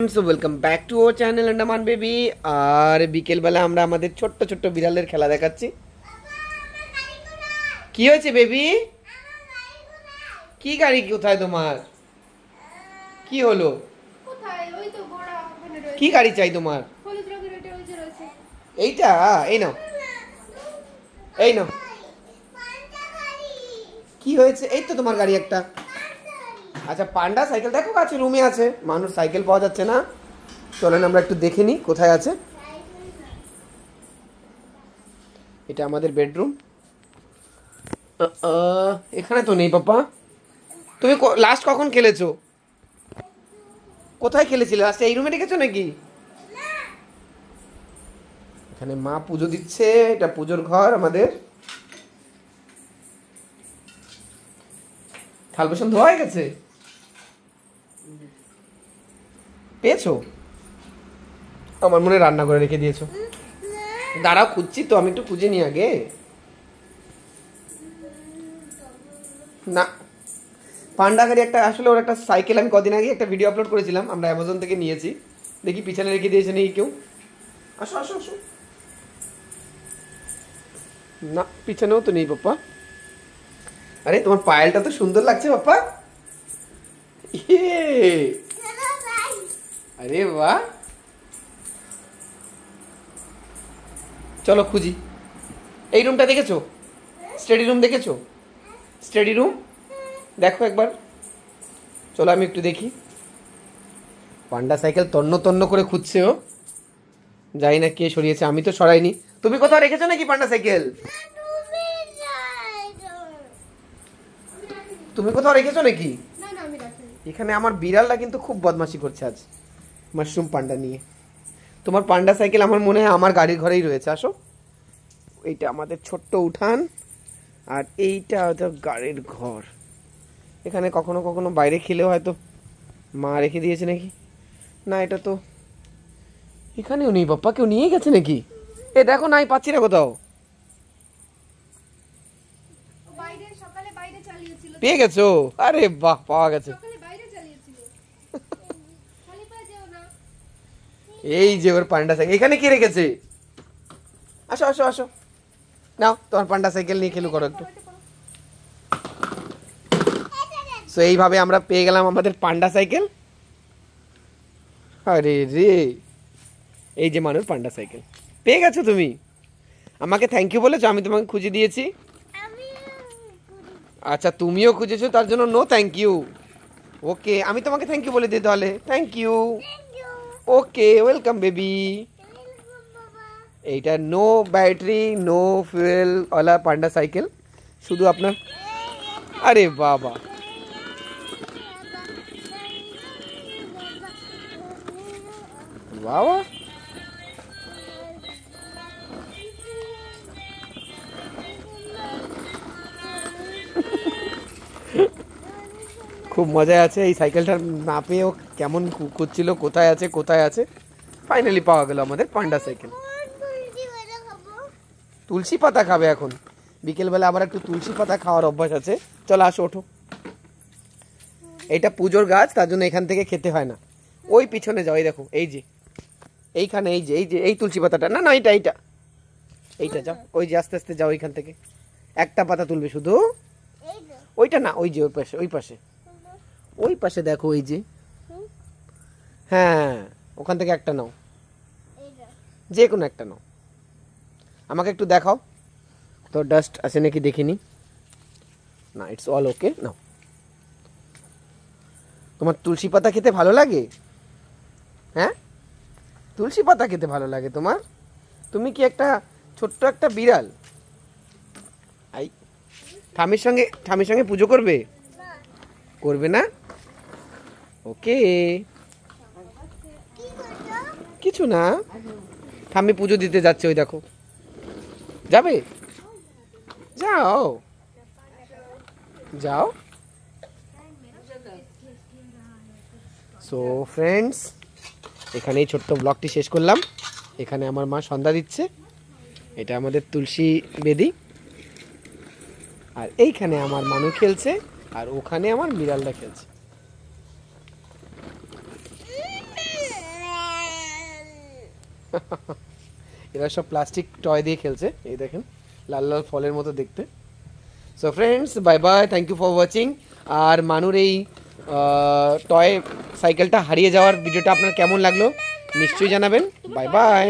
So welcome back to our channel Andaman baby. আর বিকেলবেলা আমরা আমাদের ছোট্ট ছোট্ট বিড়ালের খেলা দেখাচ্ছি। কি হয়েছে বেবি? কি গাড়ি কোথায় তোমার? কি হলো? কি গাড়ি চাই তোমার? এইটা? এই নাও, এই নাও। কি হয়েছে? এই তো তোমার গাড়ি একটা। আচ্ছা, পান্ডা সাইকেল দেখো আছে, রুমে আছে। মানুষ সাইকেল পাওয়া যাচ্ছে না, চলেন আমরা একটু দেখে নিই কোথায় আছে। এটা আমাদের বেডরুম। এখানে তো নেই পাপা। তুমি লাস্ট কখন খেলেছো? কোথায় খেলেছিলে লাস্ট? এই রুমে রেখেছো নাকি? এখানে মা পুজো দিচ্ছে, এটা পুজোর ঘর আমাদের। থাল বাসন ধোয়া হয়ে গেছে? পেয়েছো? আমার মনে রান্না করে রেখে দিয়েছো। দাঁড়াও, খুঁজছি তো, আমি একটু খুঁজে নি আগে। না, পান্ডা গাড়ি একটা, আসলে ওর একটা সাইকেল আমি কদিন আগে একটা ভিডিও আপলোড করেছিলাম, আমরা অ্যামাজন থেকে নিয়েছি। দেখি পিছনে রেখে দিয়েছে নাকি কেউ। আসো আসো আসো। না, পিছনেও তো নেই পাপ্পা। আরে তোমার পায়েলটা তো সুন্দর লাগছে পাপ্পা। আরে বাহ, চলো খুঁজি। এই রুমটা দেখেছো? স্টাডি রুম দেখেছো? স্টাডি রুম দেখো একবার। চলো আমি একটু দেখি। পান্ডা সাইকেল তন্ন তন্ন করে খুঁজছে ও। জানি না কে সরিয়েছে, আমি তো সরাইনি। তুমি কোথাও রেখেছো নাকি পান্ডা সাইকেল? তুমি কোথাও রেখেছো নাকি? এখানে আমার বিড়ালটা কিন্তু খুব বদমাশি করছে আজ মাশরুম পান্ডা নিয়ে। তোমার পান্ডা সাইকেল আমার মনে হয় আমার গাড়ির ঘরেই রয়েছে। আসো, এইটা আমাদের ছোট্ট উঠান, আর এইটা হয়তো গাড়ির ঘর। এখানে কখনো কখনো বাইরে খেলেও হয়তো মা রেখে দিয়েছে নাকি। না, এটা তো এখানেও নেই বাপ্পা। কেউ নিয়ে গেছে নাকি? এ দেখো, নাই, পাচ্ছি না কোথাও। পেয়ে গেছো? আরে বাহ, পাওয়া গেছে। এই যে ওর পান্ডা সাইকেল এখানে কে রেখেছে? আসো আসো আসো, নাও তোমার পান্ডা সাইকেল নিয়ে খেলু করো একটু। সো এইভাবে আমরা পেয়ে গেলাম আমাদের পান্ডা সাইকেল। আরে রে, এই যে মানুষ পান্ডা সাইকেল পেয়ে গেছো তুমি। আমাকে থ্যাংক ইউ বলেছো, আমি তোমাকে খুঁজে দিয়েছি। আচ্ছা, তুমিও খুঁজেছো, তার জন্য নো থ্যাংক ইউ। ওকে, আমি তোমাকে থ্যাংক ইউ বলে দিই তাহলে। Thank you. Okay, welcome baby. এইটা নো ব্যাটারি নো ফুয়েল ওয়ালা পান্ডা সাইকেল, শুধু আপনার। আরে বাবা, বাবা খুব মজা আছে। এই সাইকেলটা না পেয়েও কেমন খুঁজছিল কোথায় আছে কোথায় আছে। ফাইনালি পাওয়া গেল আমাদের পান্ডা সাইকেল। তুলসী পাতা খাবে এখন? বিকেলবেলা আবার একটু তুলসী পাতা খাওয়ার অভ্যাস আছে। চলো আসো, ওঠো। এটা পুজোর গাছ, তার জন্য এখান থেকে খেতে হয় না। ওই পিছনে যাও, এই দেখো, এই যে এইখানে, এই যে এই যে এই তুলসী পাতাটা, না না এইটা এইটা এইটা যাও, ওই যে আস্তে আস্তে যাও, ওইখান থেকে একটা পাতা তুলবে শুধু। ওইটা না, ওই যে ওই পাশে, ওই পাশে, ওই পাশে দেখো, ওই যে, হ্যাঁ, ওখান থেকে একটা নাও, যে কোনো একটা নাও। আমাকে একটু দেখাও তো, ডাস্ট আছে নাকি দেখিনি। না, ইটস অল ওকে। নাও। তোমার তুলসী পাতা খেতে ভালো লাগে? হ্যাঁ, তুলসী পাতা খেতে ভালো লাগে তোমার? তুমি কি একটা ছোট্ট একটা বিড়াল? আই, ঠামির সঙ্গে পুজো করবে? করবে না? ওকে, কিছু না। ঠাম্মি পুজো দিতে যাচ্ছে, ওই দেখো। যাবে? যাও যাও। সো ফ্রেন্ডস, এখানেই ছোট্ট ব্লগটি শেষ করলাম। এখানে আমার মা সন্ধ্যা দিচ্ছে, এটা আমাদের তুলসী বেদি, আর এইখানে আমার মানু খেলছে, আর ওখানে আমার বিড়ালটা খেলছে। এরা সব প্লাস্টিক টয় দিয়ে খেলছে, এই দেখেন লাল লাল ফলের মতো দেখতে। So friends, bye bye, thank you for watching. আর মানুর এই টয় সাইকেলটা হারিয়ে যাওয়ার ভিডিওটা আপনার কেমন লাগলো নিশ্চয়ই জানাবেন। Bye bye.